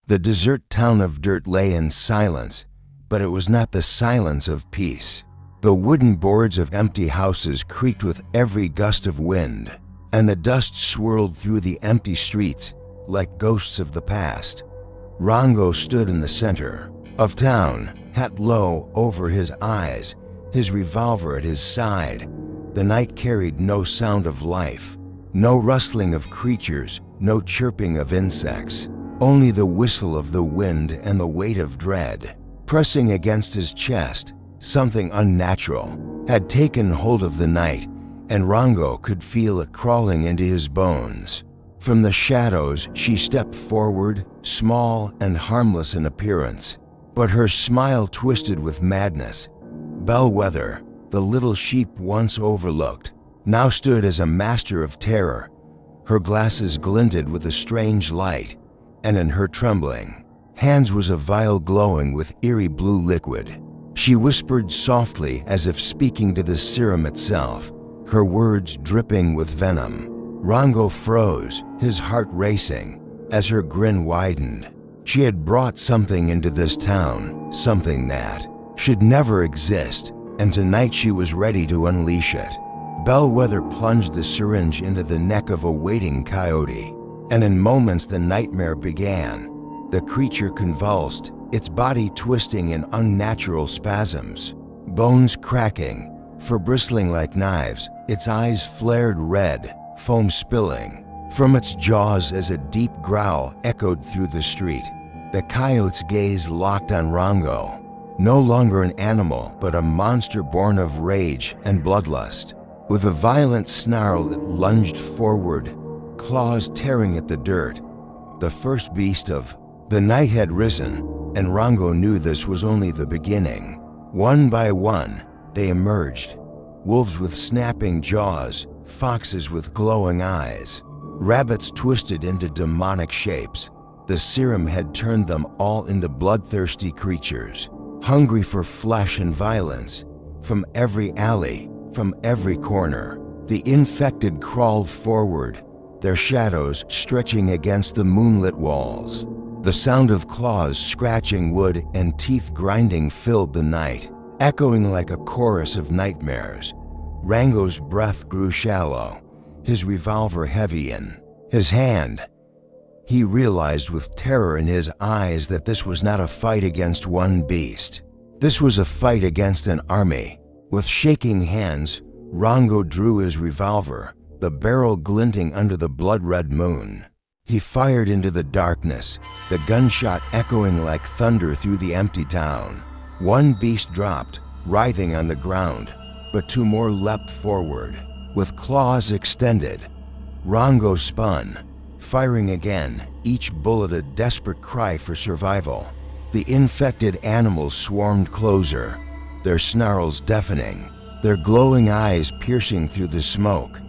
The desert town of dirt lay in silence, but it was not the silence of peace. The wooden boards of empty houses creaked with every gust of wind, and the dust swirled through the empty streets like ghosts of the past. Rango stood in the center of town, hat low over his eyes, his revolver at his side. The night carried no sound of life, no rustling of creatures, no chirping of insects, only the whistle of the wind and the weight of dread. Pressing against his chest, something unnatural had taken hold of the night, and Rango could feel it crawling into his bones. From the shadows, she stepped forward, small and harmless in appearance, but her smile twisted with madness. Bellwether, the little sheep once overlooked, now stood as a master of terror. Her glasses glinted with a strange light, and in her trembling hands was a vial glowing with eerie blue liquid. She whispered softly as if speaking to the serum itself, her words dripping with venom. Rango froze, his heart racing, as her grin widened. She had brought something into this town, something that should never exist, and tonight she was ready to unleash it. Bellwether plunged the syringe into the neck of a waiting coyote, and in moments the nightmare began. The creature convulsed, its body twisting in unnatural spasms, bones cracking, fur bristling like knives, its eyes flared red, foam spilling from its jaws as a deep growl echoed through the street. The coyote's gaze locked on Rango, no longer an animal but a monster born of rage and bloodlust. With a violent snarl it lunged forward, claws tearing at the dirt. The first beast of the night had risen, and Rango knew this was only the beginning. One by one, they emerged, wolves with snapping jaws, foxes with glowing eyes, rabbits twisted into demonic shapes. The serum had turned them all into bloodthirsty creatures, hungry for flesh and violence. From every alley, from every corner, the infected crawled forward, their shadows stretching against the moonlit walls. The sound of claws scratching wood and teeth grinding filled the night, echoing like a chorus of nightmares. Rango's breath grew shallow, his revolver heavy in his hand. He realized with terror in his eyes that this was not a fight against one beast. This was a fight against an army. With shaking hands, Rango drew his revolver, the barrel glinting under the blood-red moon. He fired into the darkness, the gunshot echoing like thunder through the empty town. One beast dropped, writhing on the ground, but two more leapt forward, with claws extended. Rango spun, firing again, each bullet a desperate cry for survival. The infected animals swarmed closer, their snarls deafening, their glowing eyes piercing through the smoke.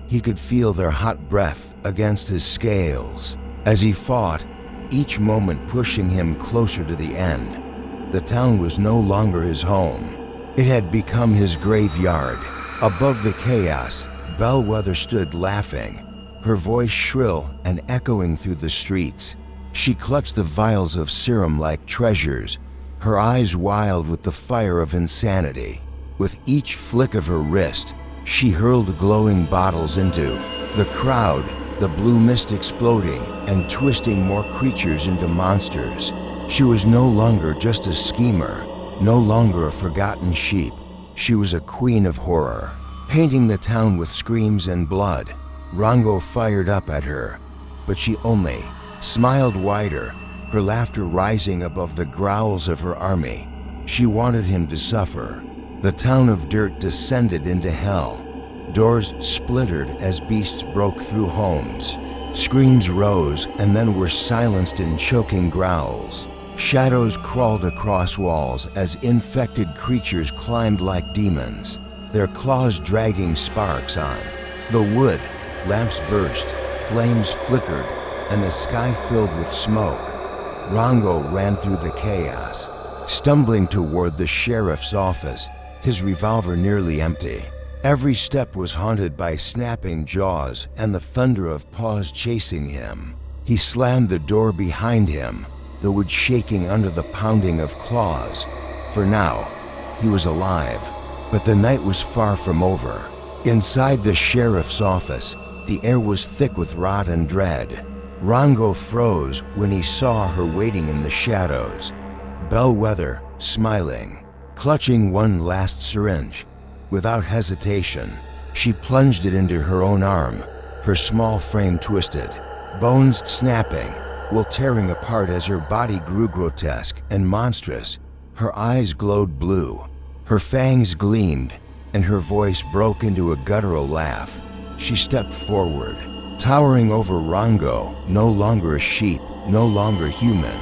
He could feel their hot breath against his scales. As he fought, each moment pushing him closer to the end. The town was no longer his home. It had become his graveyard. Above the chaos, Bellwether stood laughing, her voice shrill and echoing through the streets. She clutched the vials of serum like treasures, her eyes wild with the fire of insanity. With each flick of her wrist, she hurled glowing bottles into the crowd, the blue mist exploding and twisting more creatures into monsters. She was no longer just a schemer, no longer a forgotten sheep. She was a queen of horror, painting the town with screams and blood. Rango fired up at her, but she only smiled wider, her laughter rising above the growls of her army. She wanted him to suffer. The town of dirt descended into hell. Doors splintered as beasts broke through homes. Screams rose and then were silenced in choking growls. Shadows crawled across walls as infected creatures climbed like demons, their claws dragging sparks on the wood. Lamps burst, flames flickered, and the sky filled with smoke. Rango ran through the chaos, stumbling toward the sheriff's office, his revolver nearly empty. Every step was haunted by snapping jaws and the thunder of paws chasing him. He slammed the door behind him, the wood shaking under the pounding of claws. For now, he was alive. But the night was far from over. Inside the sheriff's office, the air was thick with rot and dread. Rango froze when he saw her waiting in the shadows. Bellwether, smiling, clutching one last syringe. Without hesitation, she plunged it into her own arm, her small frame twisted, bones snapping, while tearing apart as her body grew grotesque and monstrous. Her eyes glowed blue, her fangs gleamed, and her voice broke into a guttural laugh. She stepped forward, towering over Rango, no longer a sheep, no longer human,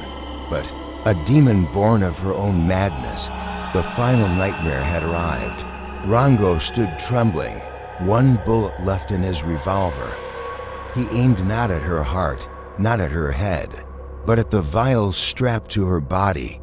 but a demon born of her own madness. The final nightmare had arrived. Rango stood trembling, one bullet left in his revolver. He aimed not at her heart, not at her head, but at the vials strapped to her body.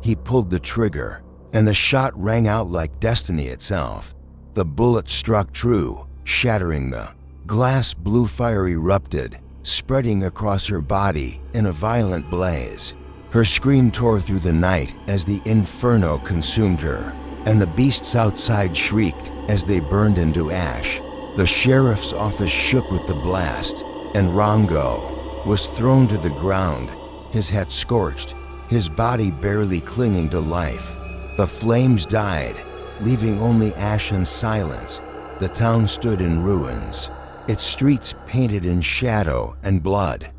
He pulled the trigger, and the shot rang out like destiny itself. The bullet struck true, shattering the glass. Blue fire erupted, spreading across her body in a violent blaze. Her scream tore through the night as the inferno consumed her, and the beasts outside shrieked as they burned into ash. The sheriff's office shook with the blast, and Rango was thrown to the ground, his head scorched, his body barely clinging to life. The flames died, leaving only ash and silence. The town stood in ruins, its streets painted in shadow and blood.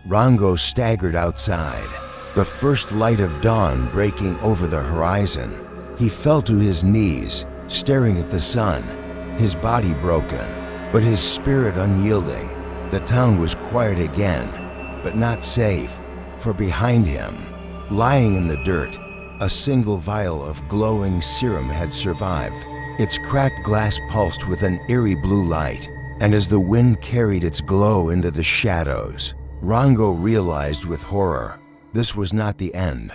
Rango staggered outside, the first light of dawn breaking over the horizon. He fell to his knees, staring at the sun, his body broken, but his spirit unyielding. The town was quiet again, but not safe, for behind him, lying in the dirt, a single vial of glowing serum had survived. Its cracked glass pulsed with an eerie blue light, and as the wind carried its glow into the shadows, Rango realized with horror, this was not the end.